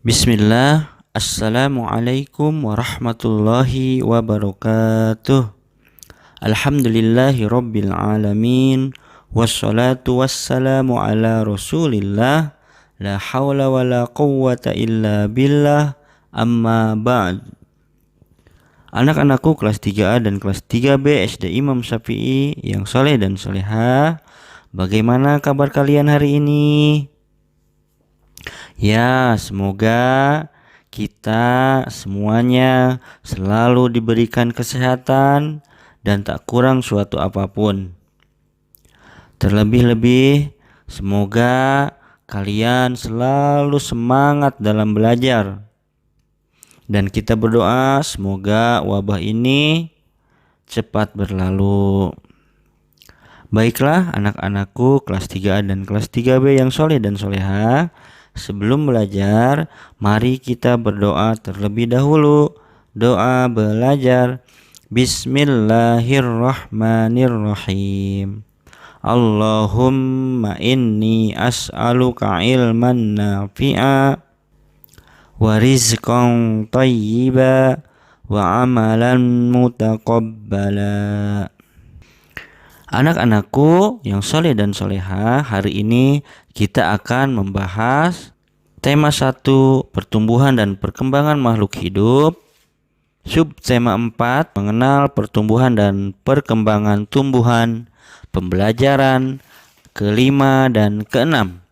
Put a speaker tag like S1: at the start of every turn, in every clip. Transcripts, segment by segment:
S1: Bismillah, Assalamualaikum warahmatullahi wabarakatuh. Alhamdulillahi rabbil alamin. Wassalatu wassalamu ala rasulillah. La hawla wa la quwwata illa billah. Amma ba'd. Anak-anakku kelas 3A dan kelas 3B SD Imam Syafi'i yang soleh dan solehah, bagaimana kabar kalian hari ini? Ya, semoga kita semuanya selalu diberikan kesehatan dan tak kurang suatu apapun. Terlebih-lebih, semoga kalian selalu semangat dalam belajar. Dan kita berdoa semoga wabah ini cepat berlalu. Baiklah anak-anakku kelas 3A dan kelas 3B yang soleh dan solehah, sebelum belajar, mari kita berdoa terlebih dahulu. Doa belajar. Bismillahirrahmanirrahim. Allahumma inni as'aluka ilman nafi'a wa rizqan thayyiba wa amalan mutaqabbala. Anak-anakku yang soleh dan solehah, hari ini kita akan membahas tema 1, pertumbuhan dan perkembangan makhluk hidup. Subtema 4, mengenal pertumbuhan dan perkembangan tumbuhan. Pembelajaran ke-5 dan ke-6.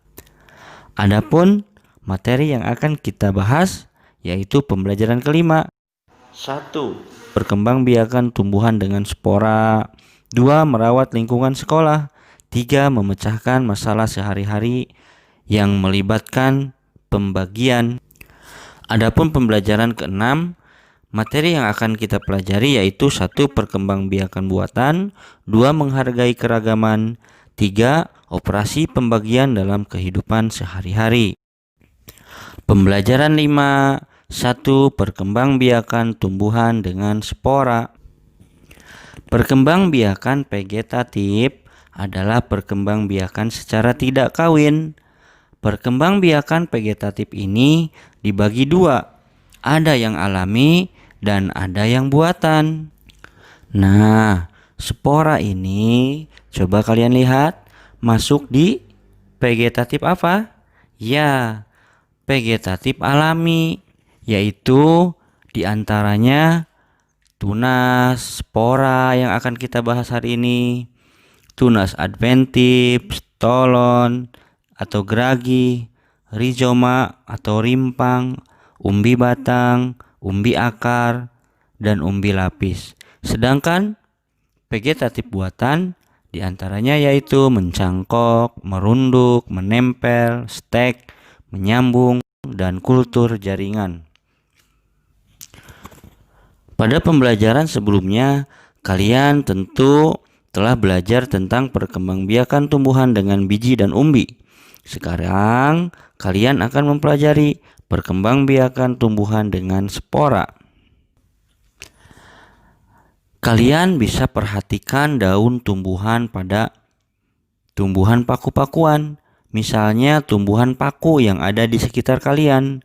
S1: Adapun materi yang akan kita bahas yaitu pembelajaran ke-5. 1. Perkembangbiakan tumbuhan dengan spora. 2. Merawat lingkungan sekolah. 3. Memecahkan masalah sehari-hari yang melibatkan pembagian. Adapun pembelajaran ke-6, materi yang akan kita pelajari yaitu 1. Perkembangbiakan buatan. 2. Menghargai keragaman. 3. Operasi pembagian dalam kehidupan sehari-hari. Pembelajaran 5. 1. Perkembangbiakan tumbuhan dengan spora. Perkembangbiakan vegetatif adalah perkembangbiakan secara tidak kawin. Perkembangbiakan vegetatif ini dibagi 2. Ada yang alami dan ada yang buatan. Nah, spora ini coba kalian lihat masuk di vegetatif apa? Ya, vegetatif alami, yaitu diantaranya tunas, spora yang akan kita bahas hari ini, tunas adventif, stolon atau geragi, rizoma atau rimpang, umbi batang, umbi akar, dan umbi lapis. Sedangkan vegetatif buatan diantaranya yaitu mencangkok, merunduk, menempel, stek, menyambung, dan kultur jaringan. Pada pembelajaran sebelumnya, kalian tentu telah belajar tentang perkembangbiakan tumbuhan dengan biji dan umbi. Sekarang, kalian akan mempelajari perkembangbiakan tumbuhan dengan spora. Kalian bisa perhatikan daun tumbuhan pada tumbuhan paku-pakuan. Misalnya tumbuhan paku yang ada di sekitar kalian.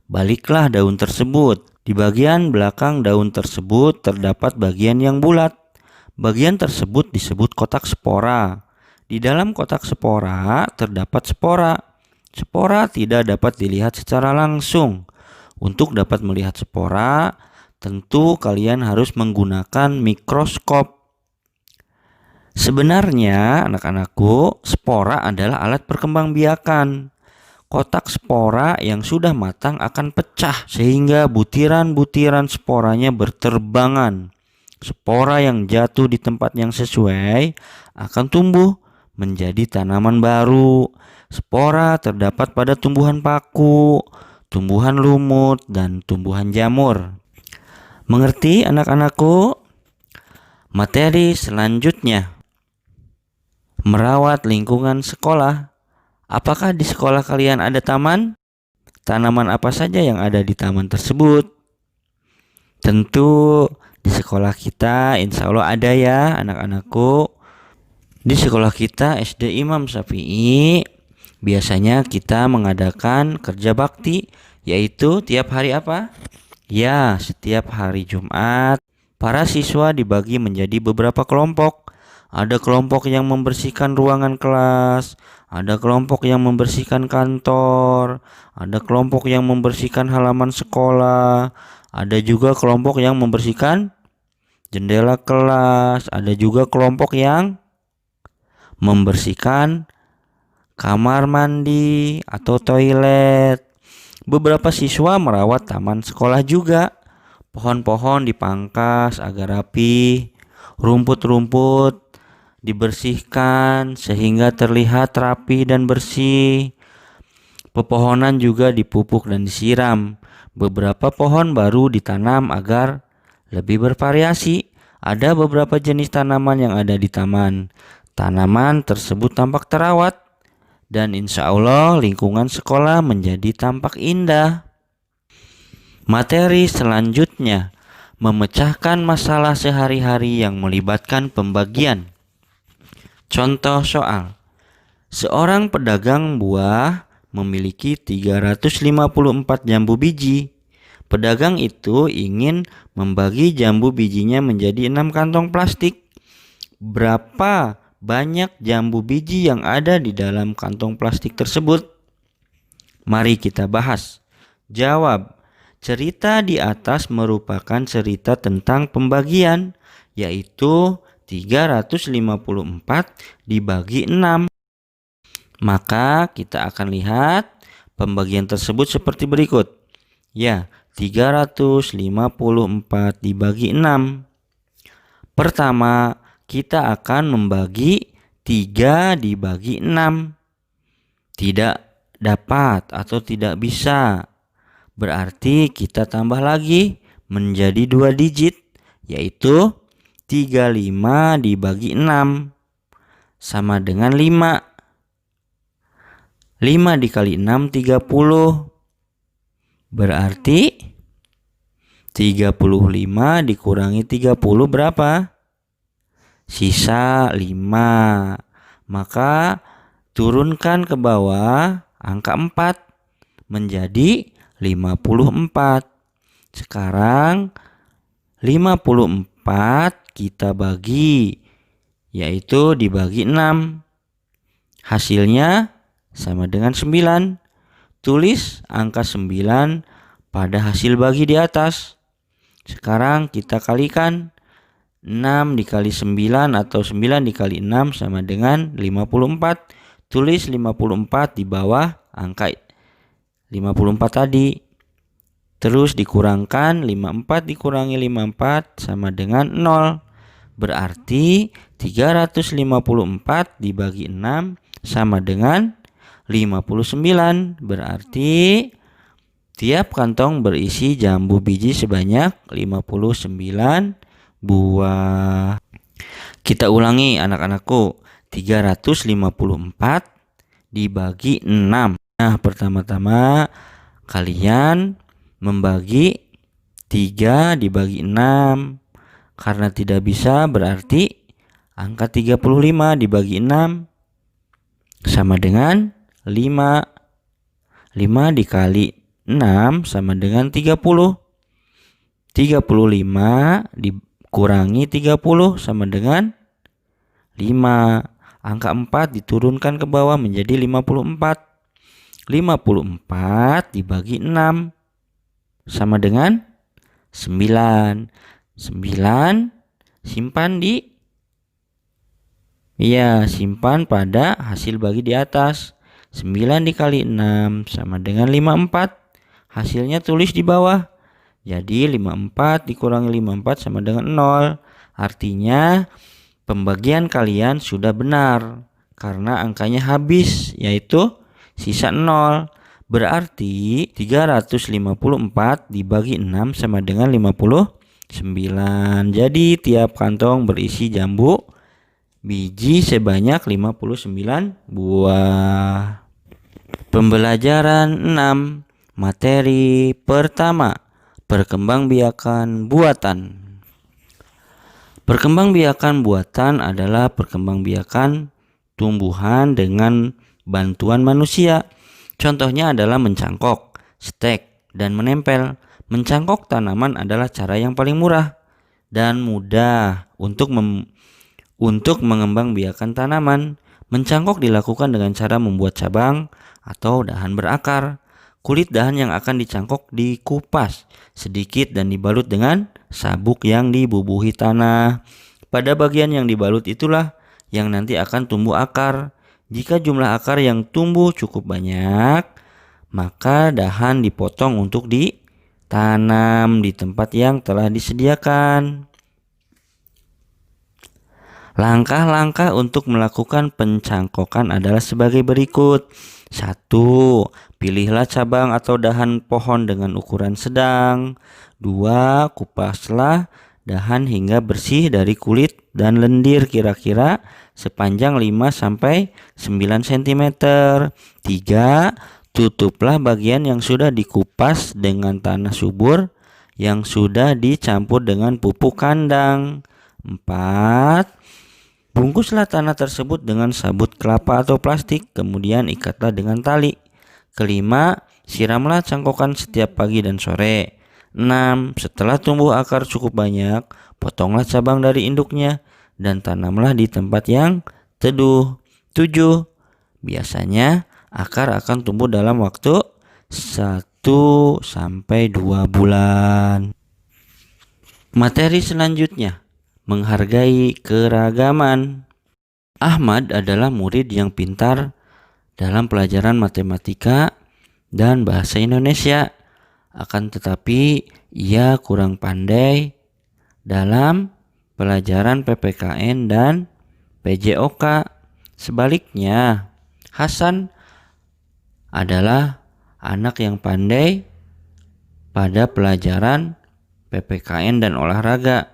S1: Baliklah daun tersebut. Di bagian belakang daun tersebut terdapat bagian yang bulat. Bagian tersebut disebut kotak spora. Di dalam kotak spora terdapat spora. Spora tidak dapat dilihat secara langsung. Untuk dapat melihat spora, tentu kalian harus menggunakan mikroskop. Sebenarnya, anak-anakku, spora adalah alat perkembangbiakan. Kotak spora yang sudah matang akan pecah sehingga butiran-butiran sporanya berterbangan. Spora yang jatuh di tempat yang sesuai akan tumbuh menjadi tanaman baru. Spora terdapat pada tumbuhan paku, tumbuhan lumut, dan tumbuhan jamur. Mengerti anak-anakku? Materi selanjutnya, merawat lingkungan sekolah. Apakah di sekolah kalian ada taman? Tanaman apa saja yang ada di taman tersebut? Tentu di sekolah kita insya Allah ada ya anak-anakku. Di sekolah kita SD Imam Syafi'i biasanya kita mengadakan kerja bakti yaitu tiap hari apa? Ya, setiap hari Jumat, para siswa dibagi menjadi beberapa kelompok. Ada kelompok yang membersihkan ruangan kelas, ada kelompok yang membersihkan kantor, ada kelompok yang membersihkan halaman sekolah, ada juga kelompok yang membersihkan jendela kelas, ada juga kelompok yang membersihkan kamar mandi atau toilet. Beberapa siswa merawat taman sekolah juga. Pohon-pohon dipangkas agar rapi, rumput-rumput dibersihkan sehingga terlihat rapi dan bersih. Pepohonan juga dipupuk dan disiram. Beberapa pohon baru ditanam agar lebih bervariasi. Ada beberapa jenis tanaman yang ada di taman. Tanaman tersebut tampak terawat dan insya Allah lingkungan sekolah menjadi tampak indah. Materi selanjutnya, memecahkan masalah sehari-hari yang melibatkan pembagian. Contoh soal. Seorang pedagang buah memiliki 354 jambu biji. Pedagang itu ingin membagi jambu bijinya menjadi 6 kantong plastik. Berapa banyak jambu biji yang ada di dalam kantong plastik tersebut? Mari kita bahas. Jawab. Cerita di atas merupakan cerita tentang pembagian, yaitu 354 dibagi 6. Maka kita akan lihat pembagian tersebut seperti berikut. Ya, 354 dibagi 6. Pertama, kita akan membagi 3 dibagi 6. Tidak dapat atau tidak bisa. Berarti kita tambah lagi menjadi 2 digit, yaitu 35 dibagi 6 sama dengan 5. 5 dikali 6 30. Berarti 35 dikurangi 30 berapa? Sisa 5. Maka turunkan ke bawah angka 4 menjadi 54. Sekarang 54 kita bagi, yaitu dibagi 6. Hasilnya sama dengan 9. Tulis angka 9 pada hasil bagi di atas. Sekarang kita kalikan. 6 dikali 9 atau 9 dikali 6 sama dengan 54. Tulis 54 di bawah angka 54 tadi. Terus dikurangkan 54 dikurangi 54 sama dengan 0. Berarti 354 dibagi 6 sama dengan 59. Berarti tiap kantong berisi jambu biji sebanyak 59 buah. Kita ulangi anak-anakku. 354 dibagi 6. Nah, pertama-tama kalian membagi 3 dibagi 6. Karena tidak bisa berarti angka 35 dibagi 6 sama dengan 5. 5 dikali 6 sama dengan 30. 35 dikurangi 30 sama dengan 5. Angka 4 diturunkan ke bawah menjadi 54. 54 dibagi 6 sama dengan 9. 9 simpan simpan pada hasil bagi di atas. 9 dikali 6 sama dengan 54. Hasilnya tulis di bawah. Jadi 54 dikurangi 54 sama dengan 0. Artinya pembagian kalian sudah benar karena angkanya habis, yaitu sisa 0. Berarti 354 dibagi 6 sama dengan 59. Jadi tiap kantong berisi jambu biji sebanyak 59 buah. Pembelajaran 6. Materi pertama, perkembangbiakan buatan. Perkembangbiakan buatan adalah perkembangbiakan tumbuhan dengan bantuan manusia. Contohnya adalah mencangkok, stek, dan menempel. Mencangkok tanaman adalah cara yang paling murah dan mudah untuk mengembangbiakan tanaman. Mencangkok dilakukan dengan cara membuat cabang atau dahan berakar. Kulit dahan yang akan dicangkok dikupas sedikit dan dibalut dengan sabuk yang dibubuhi tanah. Pada bagian yang dibalut itulah yang nanti akan tumbuh akar. Jika jumlah akar yang tumbuh cukup banyak, maka dahan dipotong untuk ditanam di tempat yang telah disediakan. Langkah-langkah untuk melakukan pencangkokan adalah sebagai berikut. 1. Pilihlah cabang atau dahan pohon dengan ukuran sedang. 2. Kupaslah dahan hingga bersih dari kulit dan lendir kira-kira sepanjang 5-9 cm. 3. Tutuplah bagian yang sudah dikupas dengan tanah subur yang sudah dicampur dengan pupuk kandang. 4. Bungkuslah tanah tersebut dengan sabut kelapa atau plastik, kemudian ikatlah dengan tali. 5. Siramlah cangkokan setiap pagi dan sore. 6. Setelah tumbuh akar cukup banyak, potonglah cabang dari induknya dan tanamlah di tempat yang teduh. 7. Biasanya akar akan tumbuh dalam waktu 1-2 bulan. Materi selanjutnya, menghargai keragaman. Ahmad adalah murid yang pintar dalam pelajaran matematika dan bahasa Indonesia. Akan tetapi ia kurang pandai dalam pelajaran PPKN dan PJOK. Sebaliknya, Hasan adalah anak yang pandai pada pelajaran PPKN dan olahraga.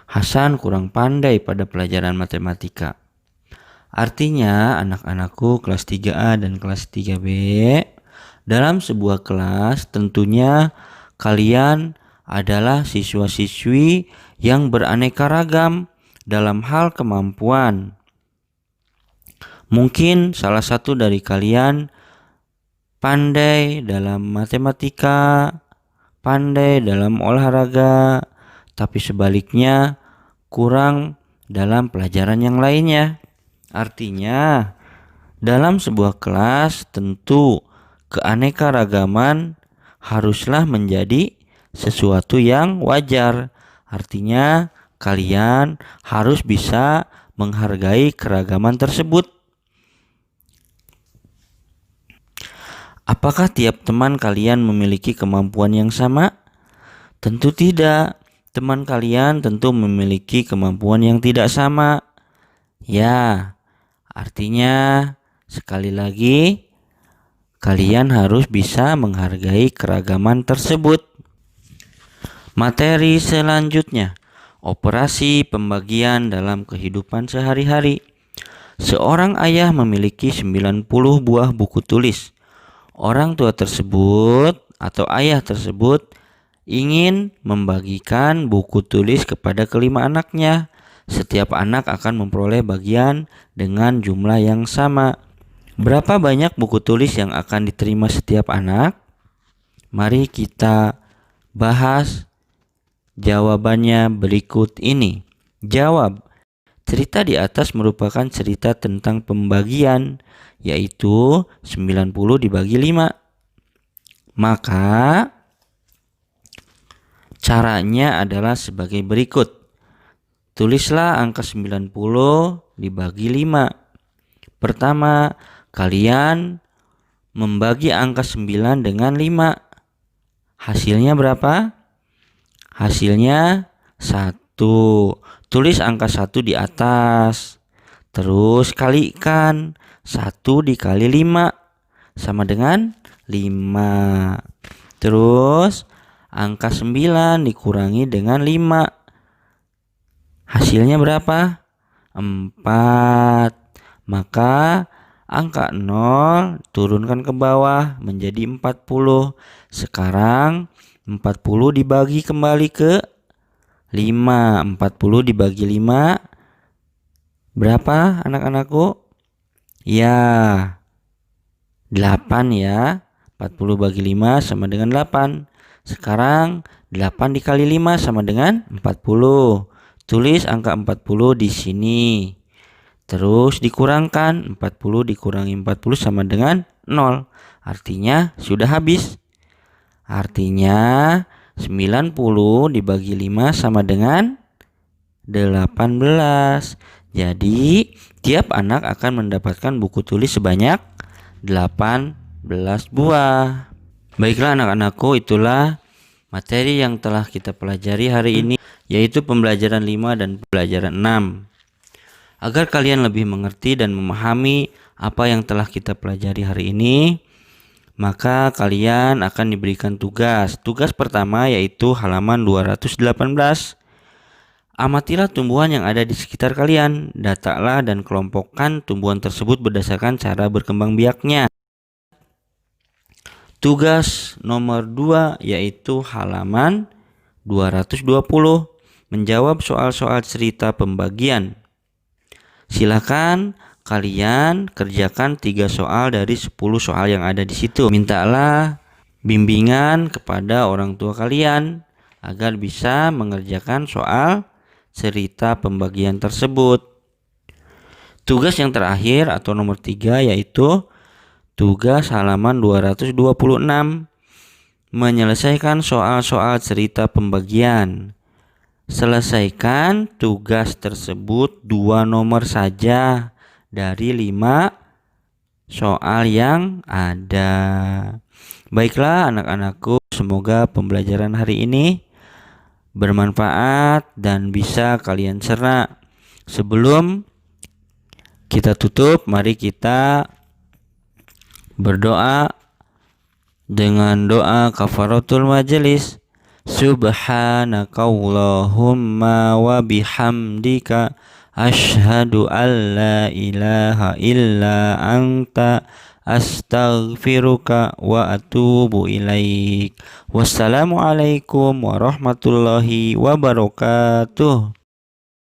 S1: Hasan kurang pandai pada pelajaran matematika. Artinya anak-anakku kelas 3A dan kelas 3B, dalam sebuah kelas tentunya kalian adalah siswa-siswi yang beraneka ragam dalam hal kemampuan. Mungkin salah satu dari kalian pandai dalam matematika, pandai dalam olahraga, tapi sebaliknya kurang dalam pelajaran yang lainnya. Artinya, dalam sebuah kelas tentu keanekaragaman haruslah menjadi sesuatu yang wajar. Artinya, kalian harus bisa menghargai keragaman tersebut. Apakah tiap teman kalian memiliki kemampuan yang sama? Tentu tidak. Teman kalian tentu memiliki kemampuan yang tidak sama. Ya, artinya sekali lagi kalian harus bisa menghargai keragaman tersebut. Materi selanjutnya, operasi pembagian dalam kehidupan sehari-hari. Seorang ayah memiliki 90 buah buku tulis. Orang tua tersebut atau ayah tersebut ingin membagikan buku tulis kepada kelima anaknya. Setiap anak akan memperoleh bagian dengan jumlah yang sama. Berapa banyak buku tulis yang akan diterima setiap anak? Mari kita bahas jawabannya berikut ini. Jawab. Cerita di atas merupakan cerita tentang pembagian, yaitu 90 dibagi 5. Maka caranya adalah sebagai berikut. Tulislah angka 90 dibagi 5. Pertama, kalian membagi angka 9 dengan 5. Hasilnya berapa? Hasilnya 1. Tulis angka 1 di atas. Terus kalikan. 1 dikali 5 sama dengan 5. Terus angka 9 dikurangi dengan 5. Hasilnya berapa? 4. Maka angka 0 turunkan ke bawah menjadi 40. Sekarang 40 dibagi kembali ke 5. 40 dibagi 5 berapa anak-anakku? Ya, 8 ya. 40 bagi 5 sama dengan 8. Sekarang 8 dikali 5 sama dengan 40. Tulis angka 40 di sini. Terus dikurangkan, 40 dikurangi 40 sama dengan 0. Artinya sudah habis. Artinya 90 dibagi 5 sama dengan 18. Jadi tiap anak akan mendapatkan buku tulis sebanyak 18 buah. Baiklah anak-anakku, itulah materi yang telah kita pelajari hari ini, yaitu pembelajaran 5 dan pembelajaran 6. Agar kalian lebih mengerti dan memahami apa yang telah kita pelajari hari ini, maka kalian akan diberikan tugas. Tugas pertama yaitu halaman 218. Amatilah tumbuhan yang ada di sekitar kalian. Datalah dan kelompokkan tumbuhan tersebut berdasarkan cara berkembang biaknya. Tugas nomor 2 yaitu halaman 220. Menjawab soal-soal cerita pembagian. Silakan kalian kerjakan 3 soal dari 10 soal yang ada di situ. Mintalah bimbingan kepada orang tua kalian agar bisa mengerjakan soal cerita pembagian tersebut. Tugas yang terakhir atau nomor 3 yaitu tugas halaman 226. Menyelesaikan soal-soal cerita pembagian. Selesaikan tugas tersebut 2 nomor saja dari 5 soal yang ada. Baiklah anak-anakku, semoga pembelajaran hari ini bermanfaat dan bisa kalian cerna. Sebelum kita tutup, mari kita berdoa dengan doa kafaratul majelis. Subhanakallahumma wa bihamdika asyhadu an la ilaha illa anta astaghfiruka wa atubu ilaik. Wassalamualaikum warahmatullahi wabarakatuh.